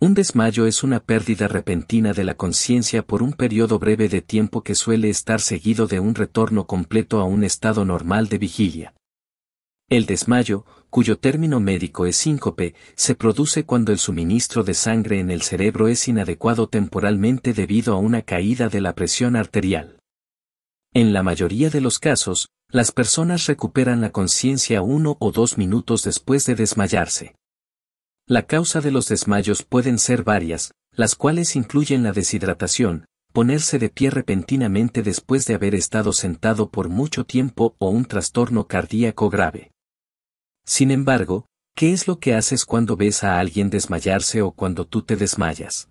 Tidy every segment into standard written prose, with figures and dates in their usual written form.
Un desmayo es una pérdida repentina de la conciencia por un periodo breve de tiempo que suele estar seguido de un retorno completo a un estado normal de vigilia. El desmayo, cuyo término médico es síncope, se produce cuando el suministro de sangre en el cerebro es inadecuado temporalmente debido a una caída de la presión arterial. En la mayoría de los casos, las personas recuperan la conciencia 1 o 2 minutos después de desmayarse. La causa de los desmayos pueden ser varias, las cuales incluyen la deshidratación, ponerse de pie repentinamente después de haber estado sentado por mucho tiempo o un trastorno cardíaco grave. Sin embargo, ¿qué es lo que haces cuando ves a alguien desmayarse o cuando tú te desmayas?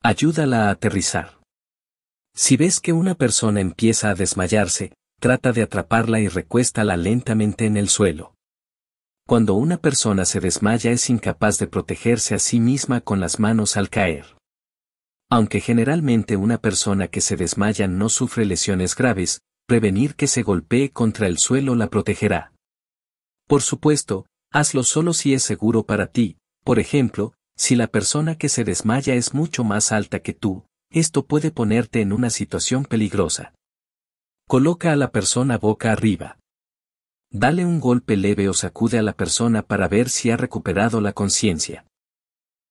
Ayúdala a aterrizar. Si ves que una persona empieza a desmayarse, trata de atraparla y recuéstala lentamente en el suelo. Cuando una persona se desmaya es incapaz de protegerse a sí misma con las manos al caer. Aunque generalmente una persona que se desmaya no sufre lesiones graves, prevenir que se golpee contra el suelo la protegerá. Por supuesto, hazlo solo si es seguro para ti, por ejemplo, si la persona que se desmaya es mucho más alta que tú, esto puede ponerte en una situación peligrosa. Coloca a la persona boca arriba. Dale un golpe leve o sacude a la persona para ver si ha recuperado la conciencia.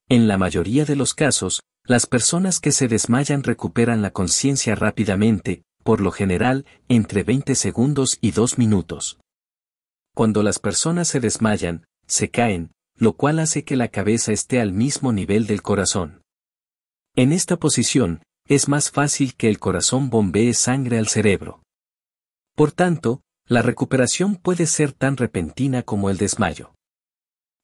En la mayoría de los casos, las personas que se desmayan recuperan la conciencia rápidamente, por lo general, entre 20 segundos y 2 minutos. Cuando las personas se desmayan, se caen, lo cual hace que la cabeza esté al mismo nivel del corazón. En esta posición, es más fácil que el corazón bombee sangre al cerebro. Por tanto, la recuperación puede ser tan repentina como el desmayo.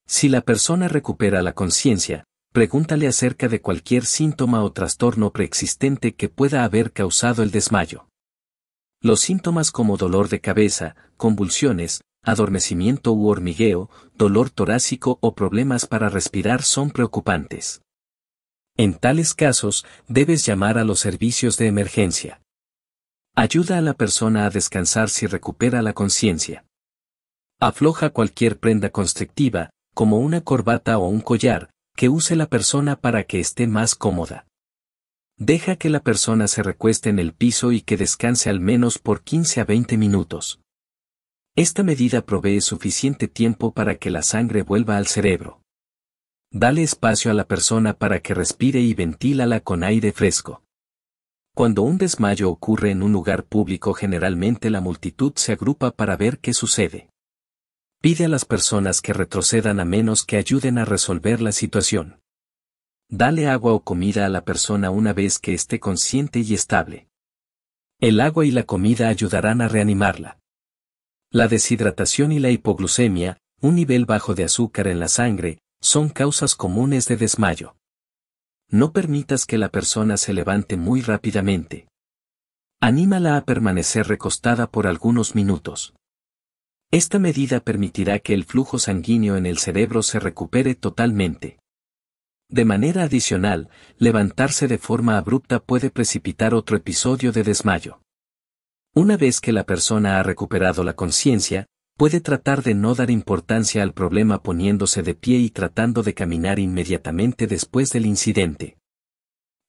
Si la persona recupera la conciencia, pregúntale acerca de cualquier síntoma o trastorno preexistente que pueda haber causado el desmayo. Los síntomas como dolor de cabeza, convulsiones, adormecimiento u hormigueo, dolor torácico o problemas para respirar son preocupantes. En tales casos, debes llamar a los servicios de emergencia. Ayuda a la persona a descansar si recupera la conciencia. Afloja cualquier prenda constrictiva, como una corbata o un collar, que use la persona para que esté más cómoda. Deja que la persona se recueste en el piso y que descanse al menos por 15 a 20 minutos. Esta medida provee suficiente tiempo para que la sangre vuelva al cerebro. Dale espacio a la persona para que respire y ventílala con aire fresco. Cuando un desmayo ocurre en un lugar público, generalmente la multitud se agrupa para ver qué sucede. Pide a las personas que retrocedan a menos que ayuden a resolver la situación. Dale agua o comida a la persona una vez que esté consciente y estable. El agua y la comida ayudarán a reanimarla. La deshidratación y la hipoglucemia, un nivel bajo de azúcar en la sangre, son causas comunes de desmayo. No permitas que la persona se levante muy rápidamente. Anímala a permanecer recostada por algunos minutos. Esta medida permitirá que el flujo sanguíneo en el cerebro se recupere totalmente. De manera adicional, levantarse de forma abrupta puede precipitar otro episodio de desmayo. Una vez que la persona ha recuperado la conciencia, puede tratar de no dar importancia al problema poniéndose de pie y tratando de caminar inmediatamente después del incidente.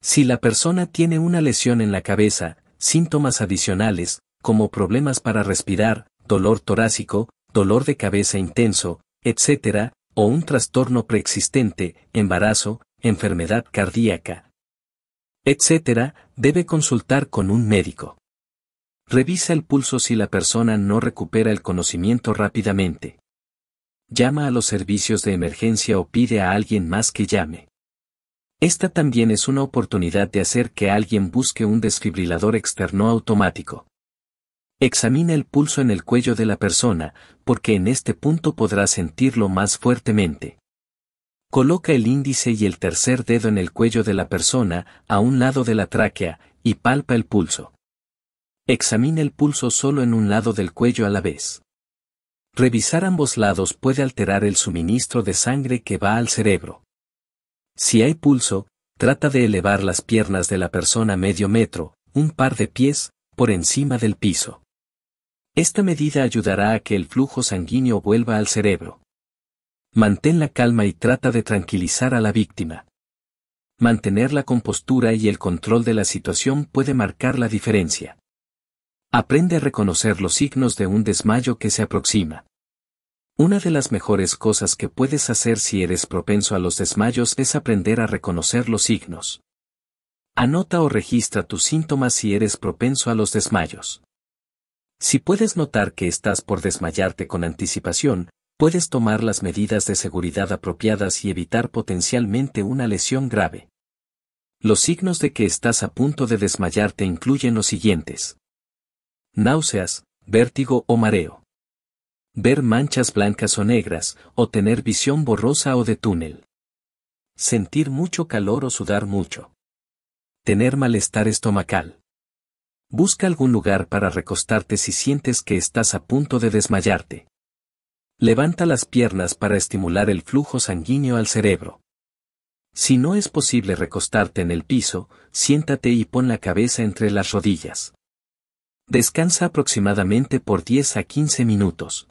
Si la persona tiene una lesión en la cabeza, síntomas adicionales, como problemas para respirar, dolor torácico, dolor de cabeza intenso, etc., o un trastorno preexistente, embarazo, enfermedad cardíaca, etc., debe consultar con un médico. Revisa el pulso si la persona no recupera el conocimiento rápidamente. Llama a los servicios de emergencia o pide a alguien más que llame. Esta también es una oportunidad de hacer que alguien busque un desfibrilador externo automático. Examina el pulso en el cuello de la persona, porque en este punto podrás sentirlo más fuertemente. Coloca el índice y el tercer dedo en el cuello de la persona, a un lado de la tráquea, y palpa el pulso. Examina el pulso solo en un lado del cuello a la vez. Revisar ambos lados puede alterar el suministro de sangre que va al cerebro. Si hay pulso, trata de elevar las piernas de la persona medio metro, un par de pies, por encima del piso. Esta medida ayudará a que el flujo sanguíneo vuelva al cerebro. Mantén la calma y trata de tranquilizar a la víctima. Mantener la compostura y el control de la situación puede marcar la diferencia. Aprende a reconocer los signos de un desmayo que se aproxima. Una de las mejores cosas que puedes hacer si eres propenso a los desmayos es aprender a reconocer los signos. Anota o registra tus síntomas si eres propenso a los desmayos. Si puedes notar que estás por desmayarte con anticipación, puedes tomar las medidas de seguridad apropiadas y evitar potencialmente una lesión grave. Los signos de que estás a punto de desmayarte incluyen los siguientes: náuseas, vértigo o mareo. Ver manchas blancas o negras, o tener visión borrosa o de túnel. Sentir mucho calor o sudar mucho. Tener malestar estomacal. Busca algún lugar para recostarte si sientes que estás a punto de desmayarte. Levanta las piernas para estimular el flujo sanguíneo al cerebro. Si no es posible recostarte en el piso, siéntate y pon la cabeza entre las rodillas. Descansa aproximadamente por 10 a 15 minutos.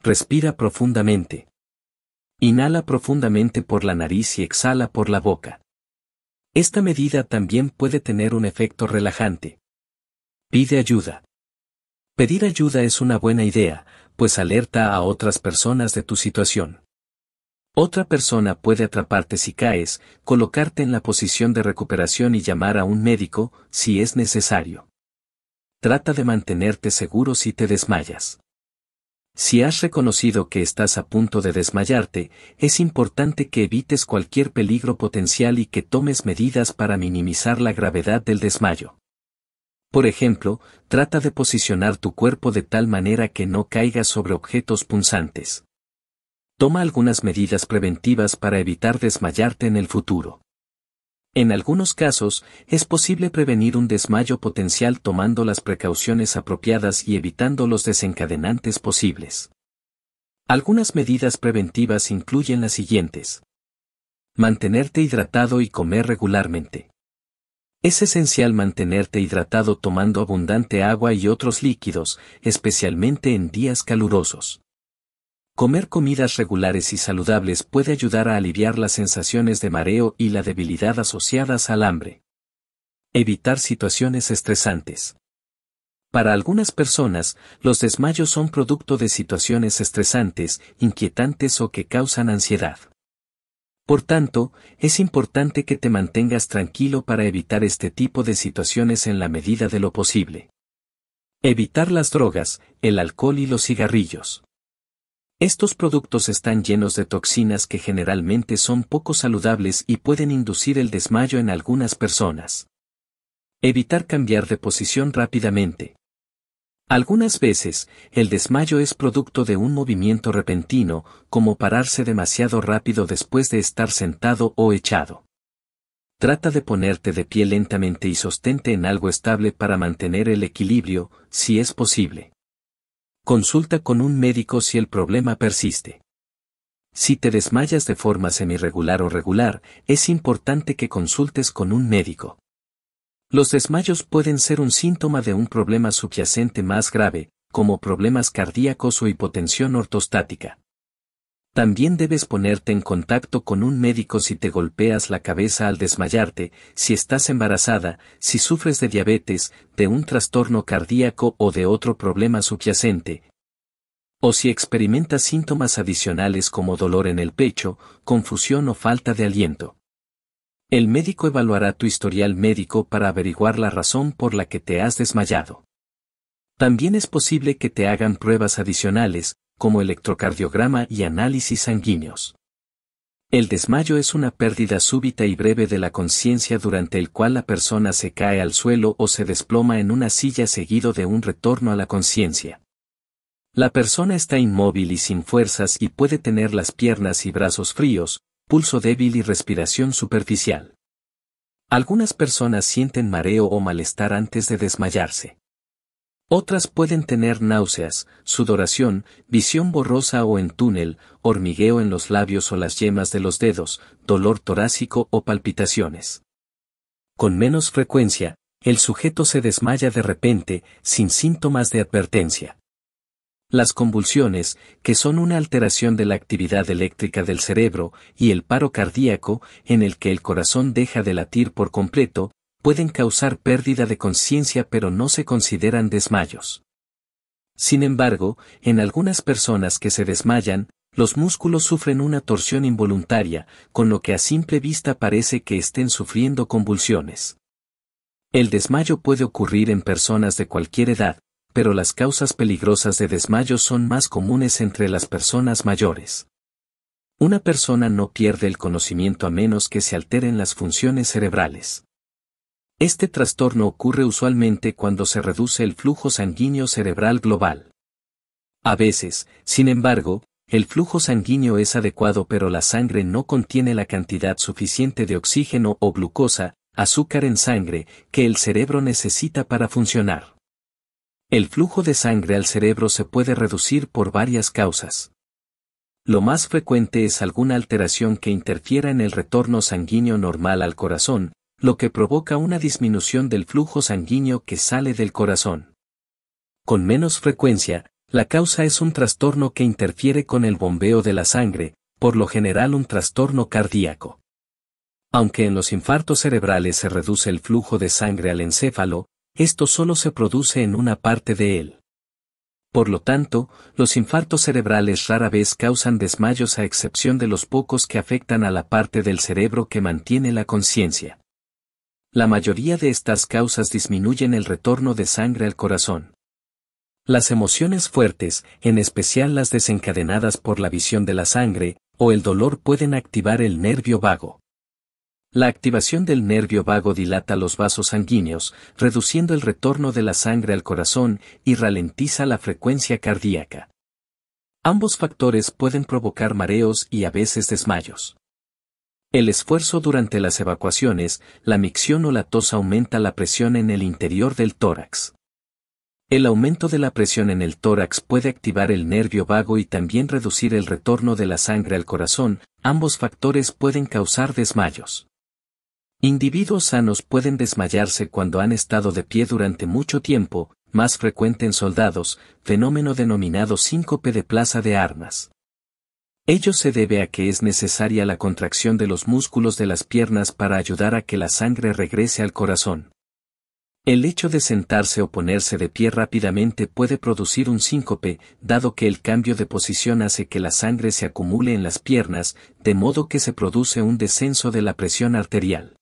Respira profundamente. Inhala profundamente por la nariz y exhala por la boca. Esta medida también puede tener un efecto relajante. Pide ayuda. Pedir ayuda es una buena idea, pues alerta a otras personas de tu situación. Otra persona puede atraparte si caes, colocarte en la posición de recuperación y llamar a un médico, si es necesario. Trata de mantenerte seguro si te desmayas. Si has reconocido que estás a punto de desmayarte, es importante que evites cualquier peligro potencial y que tomes medidas para minimizar la gravedad del desmayo. Por ejemplo, trata de posicionar tu cuerpo de tal manera que no caigas sobre objetos punzantes. Toma algunas medidas preventivas para evitar desmayarte en el futuro. En algunos casos, es posible prevenir un desmayo potencial tomando las precauciones apropiadas y evitando los desencadenantes posibles. Algunas medidas preventivas incluyen las siguientes. Mantenerte hidratado y comer regularmente. Es esencial mantenerte hidratado tomando abundante agua y otros líquidos, especialmente en días calurosos. Comer comidas regulares y saludables puede ayudar a aliviar las sensaciones de mareo y la debilidad asociadas al hambre. Evitar situaciones estresantes. Para algunas personas, los desmayos son producto de situaciones estresantes, inquietantes o que causan ansiedad. Por tanto, es importante que te mantengas tranquilo para evitar este tipo de situaciones en la medida de lo posible. Evitar las drogas, el alcohol y los cigarrillos. Estos productos están llenos de toxinas que generalmente son poco saludables y pueden inducir el desmayo en algunas personas. Evitar cambiar de posición rápidamente. Algunas veces, el desmayo es producto de un movimiento repentino, como pararse demasiado rápido después de estar sentado o echado. Trata de ponerte de pie lentamente y sostente en algo estable para mantener el equilibrio, si es posible. Consulta con un médico si el problema persiste. Si te desmayas de forma semirregular o regular, es importante que consultes con un médico. Los desmayos pueden ser un síntoma de un problema subyacente más grave, como problemas cardíacos o hipotensión ortostática. También debes ponerte en contacto con un médico si te golpeas la cabeza al desmayarte, si estás embarazada, si sufres de diabetes, de un trastorno cardíaco o de otro problema subyacente, o si experimentas síntomas adicionales como dolor en el pecho, confusión o falta de aliento. El médico evaluará tu historial médico para averiguar la razón por la que te has desmayado. También es posible que te hagan pruebas adicionales, como electrocardiograma y análisis sanguíneos. El desmayo es una pérdida súbita y breve de la conciencia durante el cual la persona se cae al suelo o se desploma en una silla seguido de un retorno a la conciencia. La persona está inmóvil y sin fuerzas y puede tener las piernas y brazos fríos, pulso débil y respiración superficial. Algunas personas sienten mareo o malestar antes de desmayarse. Otras pueden tener náuseas, sudoración, visión borrosa o en túnel, hormigueo en los labios o las yemas de los dedos, dolor torácico o palpitaciones. Con menos frecuencia, el sujeto se desmaya de repente, sin síntomas de advertencia. Las convulsiones, que son una alteración de la actividad eléctrica del cerebro, y el paro cardíaco, en el que el corazón deja de latir por completo, pueden causar pérdida de conciencia pero no se consideran desmayos. Sin embargo, en algunas personas que se desmayan, los músculos sufren una torsión involuntaria, con lo que a simple vista parece que estén sufriendo convulsiones. El desmayo puede ocurrir en personas de cualquier edad, pero las causas peligrosas de desmayo son más comunes entre las personas mayores. Una persona no pierde el conocimiento a menos que se alteren las funciones cerebrales. Este trastorno ocurre usualmente cuando se reduce el flujo sanguíneo cerebral global. A veces, sin embargo, el flujo sanguíneo es adecuado pero la sangre no contiene la cantidad suficiente de oxígeno o glucosa, azúcar en sangre, que el cerebro necesita para funcionar. El flujo de sangre al cerebro se puede reducir por varias causas. Lo más frecuente es alguna alteración que interfiera en el retorno sanguíneo normal al corazón, lo que provoca una disminución del flujo sanguíneo que sale del corazón. Con menos frecuencia, la causa es un trastorno que interfiere con el bombeo de la sangre, por lo general un trastorno cardíaco. Aunque en los infartos cerebrales se reduce el flujo de sangre al encéfalo, esto solo se produce en una parte de él. Por lo tanto, los infartos cerebrales rara vez causan desmayos a excepción de los pocos que afectan a la parte del cerebro que mantiene la conciencia. La mayoría de estas causas disminuyen el retorno de sangre al corazón. Las emociones fuertes, en especial las desencadenadas por la visión de la sangre, o el dolor pueden activar el nervio vago. La activación del nervio vago dilata los vasos sanguíneos, reduciendo el retorno de la sangre al corazón y ralentiza la frecuencia cardíaca. Ambos factores pueden provocar mareos y a veces desmayos. El esfuerzo durante las evacuaciones, la micción o la tos aumenta la presión en el interior del tórax. El aumento de la presión en el tórax puede activar el nervio vago y también reducir el retorno de la sangre al corazón, ambos factores pueden causar desmayos. Individuos sanos pueden desmayarse cuando han estado de pie durante mucho tiempo, más frecuente en soldados, fenómeno denominado síncope de plaza de armas. Ello se debe a que es necesaria la contracción de los músculos de las piernas para ayudar a que la sangre regrese al corazón. El hecho de sentarse o ponerse de pie rápidamente puede producir un síncope, dado que el cambio de posición hace que la sangre se acumule en las piernas, de modo que se produce un descenso de la presión arterial.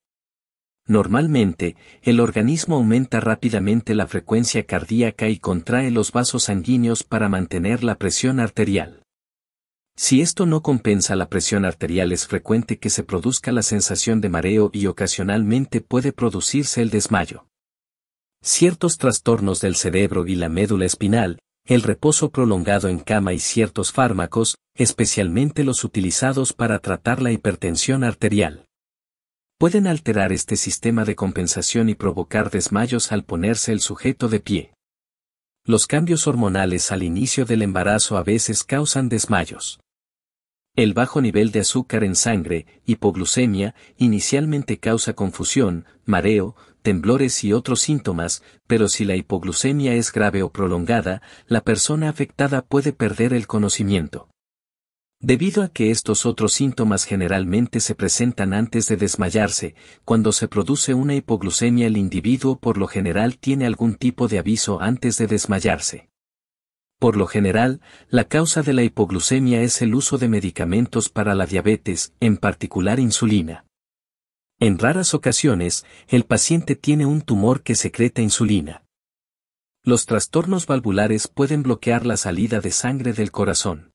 Normalmente, el organismo aumenta rápidamente la frecuencia cardíaca y contrae los vasos sanguíneos para mantener la presión arterial. Si esto no compensa la presión arterial, es frecuente que se produzca la sensación de mareo y ocasionalmente puede producirse el desmayo. Ciertos trastornos del cerebro y la médula espinal, el reposo prolongado en cama y ciertos fármacos, especialmente los utilizados para tratar la hipertensión arterial, pueden alterar este sistema de compensación y provocar desmayos al ponerse el sujeto de pie. Los cambios hormonales al inicio del embarazo a veces causan desmayos. El bajo nivel de azúcar en sangre, hipoglucemia, inicialmente causa confusión, mareo, temblores y otros síntomas, pero si la hipoglucemia es grave o prolongada, la persona afectada puede perder el conocimiento. Debido a que estos otros síntomas generalmente se presentan antes de desmayarse, cuando se produce una hipoglucemia el individuo por lo general tiene algún tipo de aviso antes de desmayarse. Por lo general, la causa de la hipoglucemia es el uso de medicamentos para la diabetes, en particular insulina. En raras ocasiones, el paciente tiene un tumor que secreta insulina. Los trastornos valvulares pueden bloquear la salida de sangre del corazón.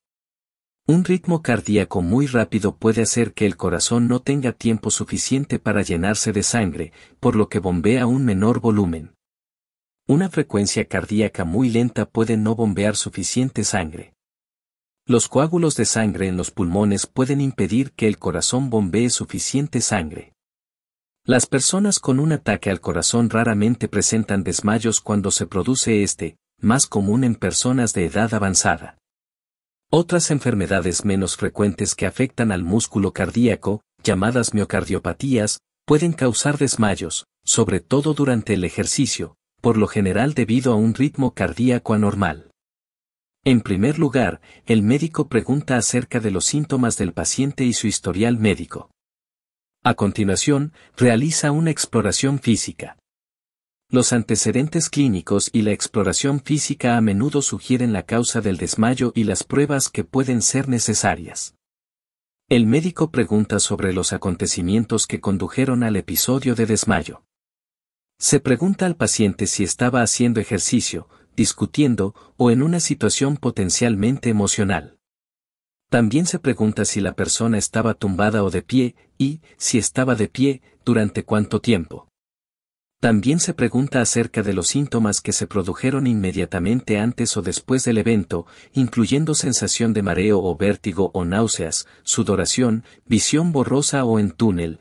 Un ritmo cardíaco muy rápido puede hacer que el corazón no tenga tiempo suficiente para llenarse de sangre, por lo que bombea un menor volumen. Una frecuencia cardíaca muy lenta puede no bombear suficiente sangre. Los coágulos de sangre en los pulmones pueden impedir que el corazón bombee suficiente sangre. Las personas con un ataque al corazón raramente presentan desmayos cuando se produce este, más común en personas de edad avanzada. Otras enfermedades menos frecuentes que afectan al músculo cardíaco, llamadas miocardiopatías, pueden causar desmayos, sobre todo durante el ejercicio, por lo general debido a un ritmo cardíaco anormal. En primer lugar, el médico pregunta acerca de los síntomas del paciente y su historial médico. A continuación, realiza una exploración física. Los antecedentes clínicos y la exploración física a menudo sugieren la causa del desmayo y las pruebas que pueden ser necesarias. El médico pregunta sobre los acontecimientos que condujeron al episodio de desmayo. Se pregunta al paciente si estaba haciendo ejercicio, discutiendo o en una situación potencialmente emocional. También se pregunta si la persona estaba tumbada o de pie, y, si estaba de pie, durante cuánto tiempo. También se pregunta acerca de los síntomas que se produjeron inmediatamente antes o después del evento, incluyendo sensación de mareo o vértigo o náuseas, sudoración, visión borrosa o en túnel,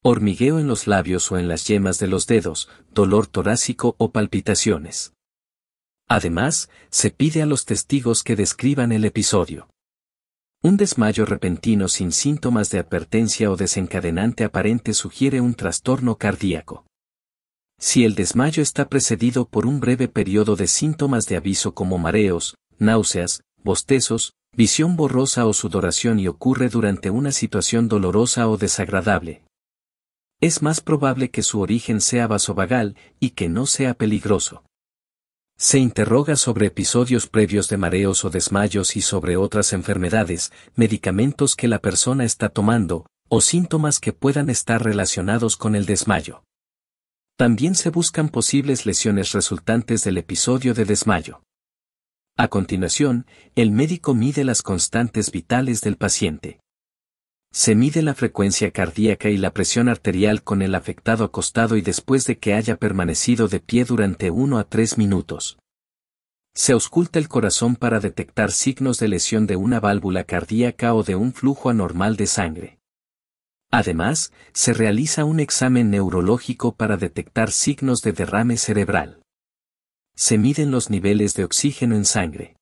hormigueo en los labios o en las yemas de los dedos, dolor torácico o palpitaciones. Además, se pide a los testigos que describan el episodio. Un desmayo repentino sin síntomas de advertencia o desencadenante aparente sugiere un trastorno cardíaco. Si el desmayo está precedido por un breve periodo de síntomas de aviso como mareos, náuseas, bostezos, visión borrosa o sudoración y ocurre durante una situación dolorosa o desagradable, es más probable que su origen sea vasovagal y que no sea peligroso. Se interroga sobre episodios previos de mareos o desmayos y sobre otras enfermedades, medicamentos que la persona está tomando, o síntomas que puedan estar relacionados con el desmayo. También se buscan posibles lesiones resultantes del episodio de desmayo. A continuación, el médico mide las constantes vitales del paciente. Se mide la frecuencia cardíaca y la presión arterial con el afectado acostado y después de que haya permanecido de pie durante 1 a 3 minutos. Se ausculta el corazón para detectar signos de lesión de una válvula cardíaca o de un flujo anormal de sangre. Además, se realiza un examen neurológico para detectar signos de derrame cerebral. Se miden los niveles de oxígeno en sangre.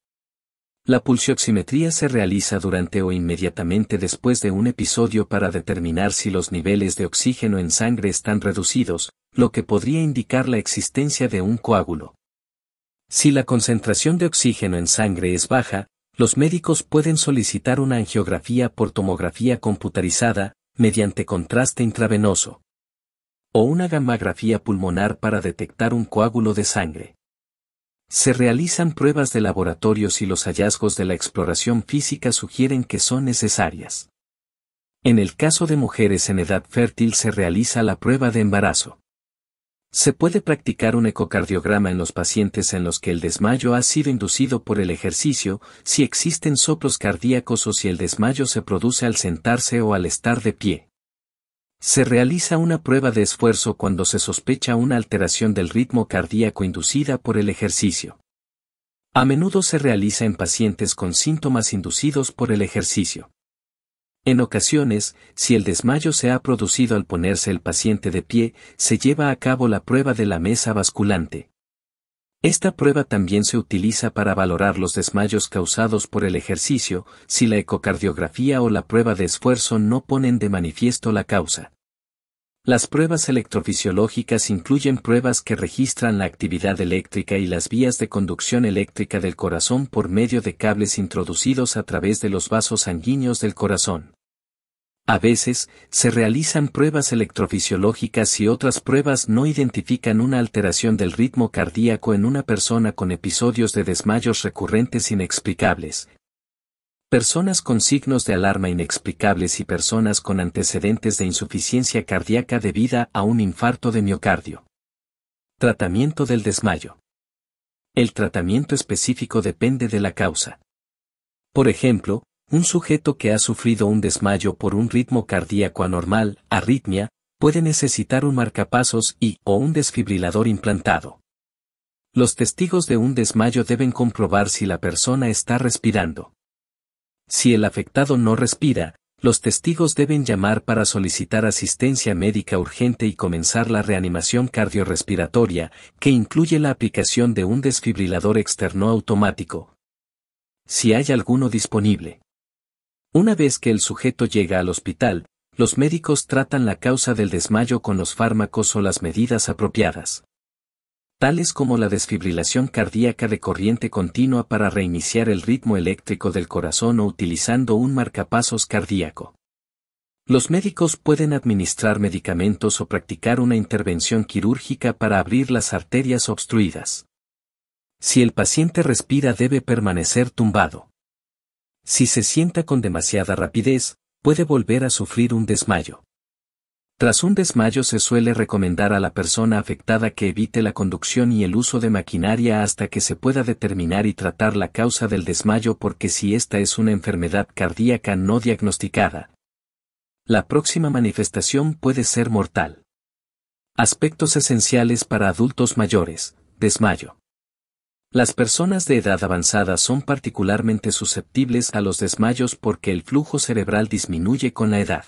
La pulsioximetría se realiza durante o inmediatamente después de un episodio para determinar si los niveles de oxígeno en sangre están reducidos, lo que podría indicar la existencia de un coágulo. Si la concentración de oxígeno en sangre es baja, los médicos pueden solicitar una angiografía por tomografía computarizada, mediante contraste intravenoso, o una gammagrafía pulmonar para detectar un coágulo de sangre. Se realizan pruebas de laboratorio si los hallazgos de la exploración física sugieren que son necesarias. En el caso de mujeres en edad fértil se realiza la prueba de embarazo. Se puede practicar un ecocardiograma en los pacientes en los que el desmayo ha sido inducido por el ejercicio, si existen soplos cardíacos o si el desmayo se produce al sentarse o al estar de pie. Se realiza una prueba de esfuerzo cuando se sospecha una alteración del ritmo cardíaco inducida por el ejercicio. A menudo se realiza en pacientes con síntomas inducidos por el ejercicio. En ocasiones, si el desmayo se ha producido al ponerse el paciente de pie, se lleva a cabo la prueba de la mesa basculante. Esta prueba también se utiliza para valorar los desmayos causados por el ejercicio, si la ecocardiografía o la prueba de esfuerzo no ponen de manifiesto la causa. Las pruebas electrofisiológicas incluyen pruebas que registran la actividad eléctrica y las vías de conducción eléctrica del corazón por medio de cables introducidos a través de los vasos sanguíneos del corazón. A veces, se realizan pruebas electrofisiológicas y otras pruebas no identifican una alteración del ritmo cardíaco en una persona con episodios de desmayos recurrentes inexplicables. Personas con signos de alarma inexplicables y personas con antecedentes de insuficiencia cardíaca debida a un infarto de miocardio. Tratamiento del desmayo. El tratamiento específico depende de la causa. Por ejemplo, un sujeto que ha sufrido un desmayo por un ritmo cardíaco anormal, arritmia, puede necesitar un marcapasos o un desfibrilador implantado. Los testigos de un desmayo deben comprobar si la persona está respirando. Si el afectado no respira, los testigos deben llamar para solicitar asistencia médica urgente y comenzar la reanimación cardiorrespiratoria, que incluye la aplicación de un desfibrilador externo automático, si hay alguno disponible. Una vez que el sujeto llega al hospital, los médicos tratan la causa del desmayo con los fármacos o las medidas apropiadas. tales como la desfibrilación cardíaca de corriente continua para reiniciar el ritmo eléctrico del corazón o utilizando un marcapasos cardíaco. Los médicos pueden administrar medicamentos o practicar una intervención quirúrgica para abrir las arterias obstruidas. Si el paciente respira, debe permanecer tumbado. Si se sienta con demasiada rapidez, puede volver a sufrir un desmayo. Tras un desmayo se suele recomendar a la persona afectada que evite la conducción y el uso de maquinaria hasta que se pueda determinar y tratar la causa del desmayo, porque si esta es una enfermedad cardíaca no diagnosticada, la próxima manifestación puede ser mortal. Aspectos esenciales para adultos mayores: desmayo. Las personas de edad avanzada son particularmente susceptibles a los desmayos porque el flujo cerebral disminuye con la edad.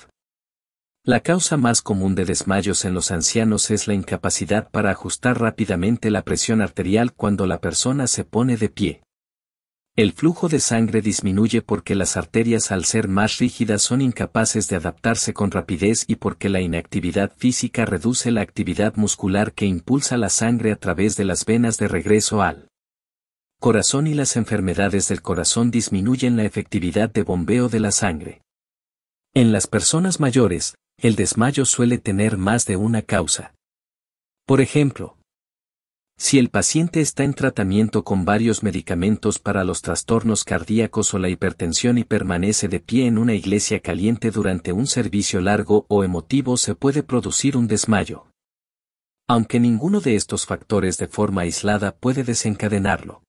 La causa más común de desmayos en los ancianos es la incapacidad para ajustar rápidamente la presión arterial cuando la persona se pone de pie. El flujo de sangre disminuye porque las arterias, al ser más rígidas, son incapaces de adaptarse con rapidez y porque la inactividad física reduce la actividad muscular que impulsa la sangre a través de las venas de regreso al corazón, y las enfermedades del corazón disminuyen la efectividad de bombeo de la sangre. En las personas mayores, el desmayo suele tener más de una causa. Por ejemplo, si el paciente está en tratamiento con varios medicamentos para los trastornos cardíacos o la hipertensión y permanece de pie en una iglesia caliente durante un servicio largo o emotivo, se puede producir un desmayo. Aunque ninguno de estos factores de forma aislada puede desencadenarlo.